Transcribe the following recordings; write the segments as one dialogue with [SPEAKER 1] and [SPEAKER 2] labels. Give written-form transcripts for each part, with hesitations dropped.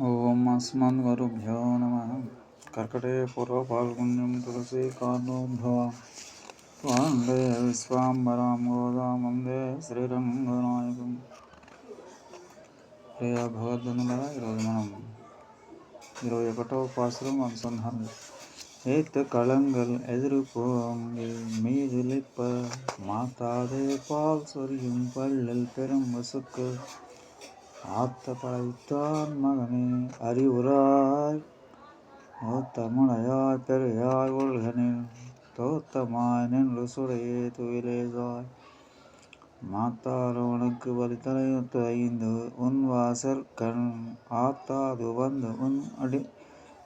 [SPEAKER 1] ఓం అస్మద్గురుభ్యో నమః. కర్కటే పూర్వఫాల్గుణ్యం తులసీకార్ణోద్భవాం వాందే విశ్వాంబరాం గోదాం వందే శ్రీరంగనాయకం. ప్రియ భగవద్బంధువులారా, ఈరోజు మనం 21వ పాసురం అనుసంధానం. ఏత్ களங்கள் எதிர்போங்கி மீதுலிப்ப மாத்தாதே பால் சொரியும் பள்ளில் பெரும் வசுக்கு ஆத்த படைத்தான் மகனே அறிவுராய் ஓத்தமுடையாய் பெரியாய் ஒழுகனில் தோத்தமாய் நின்று சுடையே துயிலேசாய் மாத்தார் உனக்கு வலித்தலையொத்து ஐந்து உன் வாசல் கண் ஆத்தாது வந்து உன் அடி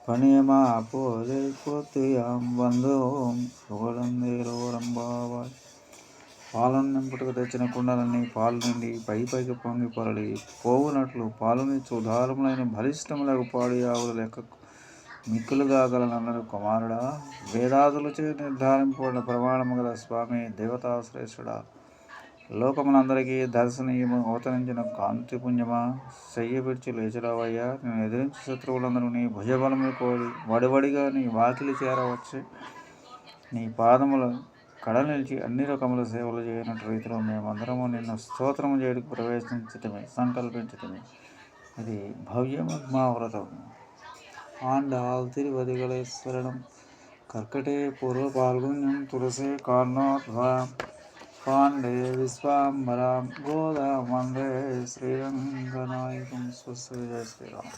[SPEAKER 1] பணியமா போதே போத்தியாம் వందోం పుగళందేరోరంబావాయ్. పాలను నింపుటకు తెచ్చిన కుండలన్నీ పాలు నిండి పైకి పొంగి పొరలి పోవునట్లు పాలునిచ్చు ఉదారములైన బలిష్టములకు పాడి ఆవుల లెక్కకు మిక్కులుగా గలనన్నారు. కుమారుడా, వేదాదులచే నిర్ధారింపబడిన ప్రమాణము గల స్వామి, దేవతాశ్రేష్ఠుడా, లోకములందరికీ దర్శనీయము అవతరించిన కాంతిపుంజమా, చెయ్యి విడిచి లేచిరావయ్యా. నేను ఎదిరించి శత్రువులందరూ నీ భుజబలములు కోరి వడివడిగా నీ వాకిలి చేరవచ్చి నీ పాదముల కడ నిలిచి అన్ని రకముల సేవలు చేయనట్టు రీతిలో మేమందరము నిన్ను స్తోత్రము చేయడానికి ప్రవేశించటమే సంకల్పించటమే. ఇది భవ్యమద్మావ్రతం. ఆండాల్ తిరువదిగలే శరణం. కర్కటే పూర్వ పాల్గొన్యం తులసీ కార్ణోద్భవాం పాండే విశ్వాంబరాం గోదాం వందే శ్రీరంగనాయకం. స్వస్తి. జయ శ్రీరామ్.